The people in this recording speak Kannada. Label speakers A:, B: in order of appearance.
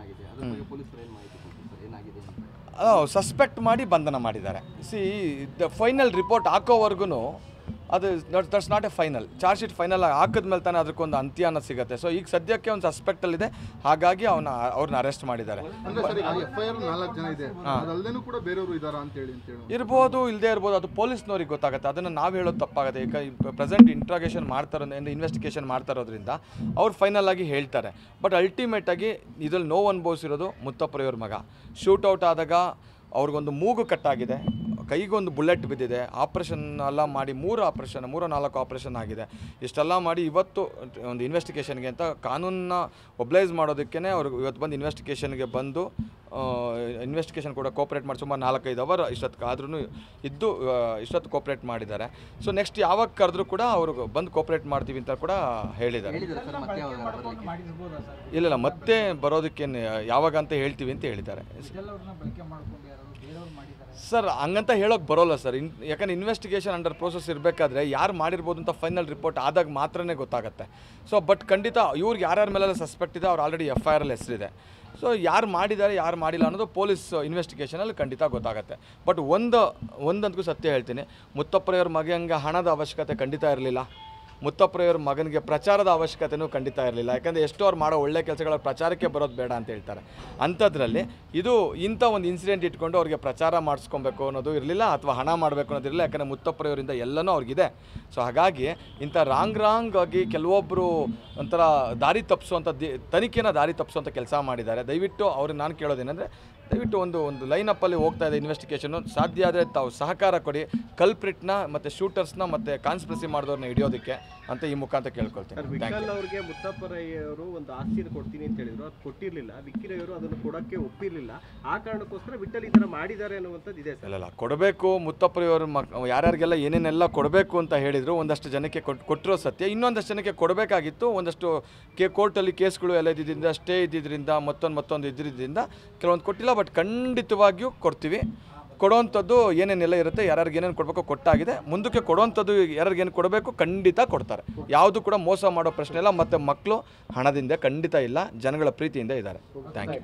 A: ಆಗಿದೆ, ಅದರ ಬಗ್ಗೆ ಪೊಲೀಸರು ಏನು ಮಾಹಿತಿ ಕೊಟ್ಟರು ಸರ್, ಏನಾಗಿದೆ ಅಂತ?
B: ಸಸ್ಪೆಕ್ಟ್ ಮಾಡಿ ಬಂಧನ ಮಾಡಿದ್ದಾರೆ. ಸಿ ದ ಫೈನಲ್ ರಿಪೋರ್ಟ್ ಹಾಕೋವರೆಗೂ ಅದು that's not A final charge sheet. Final ಹಾಕಿದ್ಮೇಲೆ ತಾನೇ ಅದಕ್ಕೊಂದು ಅಂತ್ಯ ಅನ್ನೋದು ಸಿಗುತ್ತೆ. ಸೊ ಈಗ ಸದ್ಯಕ್ಕೆ ಒಂದು ಸಸ್ಪೆಕ್ಟಲ್ಲಿದೆ, ಹಾಗಾಗಿ ಅವ್ರನ್ನ ಅರೆಸ್ಟ್ ಮಾಡಿದ್ದಾರೆ. ಇರ್ಬೋದು, ಇಲ್ಲದೆ ಇರ್ಬೋದು, ಅದು ಪೊಲೀಸ್ನವ್ರಿಗೆ ಗೊತ್ತಾಗುತ್ತೆ. ಅದನ್ನು ನಾವು ಹೇಳೋದು ತಪ್ಪಾಗುತ್ತೆ. ಈಗ ಪ್ರೆಸೆಂಟ್ ಇಂಟ್ರಾಗೇಷನ್ ಇನ್ವೆಸ್ಟಿಗೇಷನ್ ಮಾಡ್ತಾ ಇರೋದ್ರಿಂದ ಅವ್ರು ಫೈನಲ್ ಆಗಿ ಹೇಳ್ತಾರೆ. ಬಟ್ ಅಲ್ಟಿಮೇಟಾಗಿ ಇದರಲ್ಲಿ ನೋವು ಅನುಭವಿಸಿರೋದು ಮುತ್ತಪ್ಪಯ್ಯವ್ರ ಮಗ. ಶೂಟೌಟ್ ಆದಾಗ ಅವ್ರಿಗೊಂದು ಮೂಗು ಕಟ್ಟಾಗಿದೆ, ಕೈಗೊಂದು ಬುಲೆಟ್ ಬಿದ್ದಿದೆ, ಆಪ್ರೇಷನ್ ಎಲ್ಲ ಮಾಡಿ 3-4 ಆಪ್ರೇಷನ್ ಆಗಿದೆ. ಇಷ್ಟೆಲ್ಲ ಮಾಡಿ ಇವತ್ತು ಒಂದು ಇನ್ವೆಸ್ಟಿಗೇಷನ್ಗೆ ಅಂತ ಕಾನೂನನ್ನ ಒಬ್ಲೈಸ್ ಮಾಡೋದಕ್ಕೇ ಅವ್ರಿಗೆ ಇವತ್ತು ಬಂದು ಇನ್ವೆಸ್ಟಿಗೇಷನ್ಗೆ ಬಂದು ಇನ್ವೆಸ್ಟಿಗೇಷನ್ ಕೂಡ ಕೋಪ್ರೇಟ್ ಮಾಡಿ ಸುಮಾರು 4-5 ಅವರ್ ಇಷ್ಟೊತ್ತು ಆದ್ರೂ ಇಷ್ಟೊತ್ತು ಕೋಪ್ರೇಟ್ ಮಾಡಿದ್ದಾರೆ. ಸೊ ನೆಕ್ಸ್ಟ್ ಯಾವಾಗ ಕರೆದ್ರೂ ಕೂಡ ಅವರು ಬಂದು ಕೋಪ್ರೇಟ್ ಮಾಡ್ತೀವಿ ಅಂತ ಕೂಡ ಹೇಳಿದ್ದಾರೆ. ಇಲ್ಲ, ಮತ್ತೆ ಬರೋದಕ್ಕೇನು ಯಾವಾಗ ಅಂತ ಹೇಳ್ತೀವಿ ಅಂತ ಹೇಳಿದ್ದಾರೆ ಸರ್. ಹಂಗಂತ ಹೇಳೋಕೆ ಬರೋಲ್ಲ ಸರ್. ಯಾಕಂದರೆ ಇನ್ವೆಸ್ಟಿಗೇಷನ್ ಅಂಡರ್ ಪ್ರೋಸೆಸ್ ಇರಬೇಕಾದ್ರೆ ಯಾರು ಮಾಡಿರ್ಬೋದು ಅಂತ ಫೈನಲ್ ರಿಪೋರ್ಟ್ ಆದಾಗ ಮಾತ್ರನೇ ಗೊತ್ತಾಗುತ್ತೆ. ಸೊ ಬಟ್ ಖಂಡಿತ ಇವ್ರಿಗೆ ಯಾರ್ಯಾರ ಮೇಲೆಲ್ಲ ಸಸ್ಪೆಕ್ಟ್ ಇದೆ, ಅವ್ರು ಆಲ್ರೆಡಿ FIR ಹೆಸರಿದೆ. ಸೊ ಯಾರು ಮಾಡಿದ್ದಾರೆ ಯಾರು ಮಾಡಿಲ್ಲ ಅನ್ನೋದು ಪೊಲೀಸ್ ಇನ್ವೆಸ್ಟಿಗೇಷನಲ್ಲಿ ಖಂಡಿತ ಗೊತ್ತಾಗುತ್ತೆ. ಬಟ್ ಒಂದಂತೂ ಸತ್ಯ ಹೇಳ್ತೀನಿ, ಮುತ್ತಪ್ಪಯ್ಯವ್ರ ಮಗನಿಗೆ ಹಣದ ಅವಶ್ಯಕತೆ ಖಂಡಿತ ಇರಲಿಲ್ಲ. ಮುತ್ತಪ್ಪಯ್ಯವ್ರ ಮಗನಿಗೆ ಪ್ರಚಾರದ ಅವಶ್ಯಕತೆಯೂ ಖಂಡಿತ ಇರಲಿಲ್ಲ. ಯಾಕಂದರೆ ಎಷ್ಟೋ ಅವ್ರು ಮಾಡೋ ಒಳ್ಳೆ ಕೆಲಸಗಳ ಪ್ರಚಾರಕ್ಕೆ ಬರೋದು ಬೇಡ ಅಂತ ಹೇಳ್ತಾರೆ. ಅಂಥದ್ರಲ್ಲಿ ಇಂಥ ಒಂದು ಇನ್ಸಿಡೆಂಟ್ ಇಟ್ಕೊಂಡು ಅವ್ರಿಗೆ ಪ್ರಚಾರ ಮಾಡಿಸ್ಕೊಬೇಕು ಅನ್ನೋದು ಇರಲಿಲ್ಲ, ಅಥವಾ ಹಣ ಮಾಡಬೇಕು ಅನ್ನೋದು ಇರಲಿಲ್ಲ. ಯಾಕಂದರೆ ಮುತ್ತಪ್ಪಯ್ಯವರಿಂದ ಎಲ್ಲನೂ ಅವ್ರಿಗಿದೆ. ಸೊ ಹಾಗಾಗಿ ಇಂಥ ರಾಂಗ್ ಆಗಿ ಕೆಲವೊಬ್ಬರು ಒಂಥರ ದಾರಿ ತಪ್ಪಿಸುವಂಥ ಕೆಲಸ ಮಾಡಿದ್ದಾರೆ. ದಯವಿಟ್ಟು ಅವ್ರಿಗೆ ನಾನು ಕೇಳೋದೇನೆಂದರೆ, ದಯವಿಟ್ಟು ಒಂದು ಲೈನಪ್ಪಲ್ಲಿ ಹೋಗ್ತಾ ಇದೆ ಇನ್ವೆಸ್ಟಿಗೇಷನು. ಸಾಧ್ಯ ಆದರೆ ತಾವು ಸಹಕಾರ ಕೊಡಿ, ಕಲ್ಪ್ರಿಟ್ನ ಮತ್ತು ಶೂಟರ್ಸ್ನ ಮತ್ತು ಕಾನ್ಸ್ಪಿರಸಿ ಮಾಡಿದವ್ರನ್ನ ಹಿಡಿಯೋದಕ್ಕೆ ಅಂತ ಈ ಮುಖಾಂತರ ಕೇಳ್ಕೊಳ್ತೀನಿ.
C: ವಿಠಲ್ ಅವ್ರಿಗೆ ಮುತ್ತಪ್ಪರಯ್ಯವರು ಒಂದು ಆಸ್ತಿನ ಕೊಡ್ತೀನಿ ಅಂತ ಹೇಳಿದ್ರು, ಅದು ಕೊಟ್ಟಿರಲಿಲ್ಲ. ವಿಕ್ಕಿರಯ್ಯವರು ಅದನ್ನು ಕೊಡೋಕ್ಕೆ ಒಪ್ಪಿರಲಿಲ್ಲ. ಆ ಕಾರಣಕ್ಕೋಸ್ಕರ ವಿಠಲ್ ಈ ಥರ ಮಾಡಿದ್ದಾರೆ ಅನ್ನುವಂಥದ್ದು ಇದೆ.
B: ಇಲ್ಲ, ಕೊಡಬೇಕು. ಮುತ್ತಪ್ಪರಯ್ಯವರು ಯಾರ್ಯಾರಿಗೆಲ್ಲ ಏನೇನೆಲ್ಲ ಕೊಡಬೇಕು ಅಂತ ಹೇಳಿದರು, ಒಂದಷ್ಟು ಜನಕ್ಕೆ ಕೊಟ್ಟಿರೋ ಸತ್ಯ. ಇನ್ನೊಂದಷ್ಟು ಜನಕ್ಕೆ ಕೊಡಬೇಕಾಗಿತ್ತು. ಒಂದಷ್ಟು ಕೋರ್ಟಲ್ಲಿ ಕೇಸ್ಗಳು ಎಲ್ಲ ಇದ್ದಿದ್ದರಿಂದ, ಸ್ಟೇ ಇದ್ದಿದ್ದರಿಂದ, ಮತ್ತೊಂದು ಇದ್ದಿದ್ದರಿಂದ ಕೆಲವೊಂದು ಕೊಟ್ಟಿಲ್ಲ. ಬಟ್ ಖಂಡಿತವಾಗಿಯೂ ಕೊಡ್ತೀವಿ. ಕೊಡೋವಂಥದ್ದು ಏನೇನೆಲ್ಲ ಇರುತ್ತೆ, ಯಾರ್ಯಾರಿಗೆ ಏನೇನು ಕೊಡಬೇಕು ಕೊಟ್ಟಾಗಿದೆ. ಮುಂದಕ್ಕೆ ಕೊಡೋವಂಥದ್ದು ಯಾರ್ಯಾರಿಗೇನು ಕೊಡಬೇಕು ಖಂಡಿತ ಕೊಡ್ತಾರೆ. ಯಾವುದು ಕೂಡ ಮೋಸ ಮಾಡೋ ಪ್ರಶ್ನೆ ಇಲ್ಲ. ಮತ್ತು ಮಕ್ಕಳು ಹಣದಿಂದ ಖಂಡಿತ ಇಲ್ಲ, ಜನಗಳ ಪ್ರೀತಿಯಿಂದ ಇದ್ದಾರೆ. Thank you.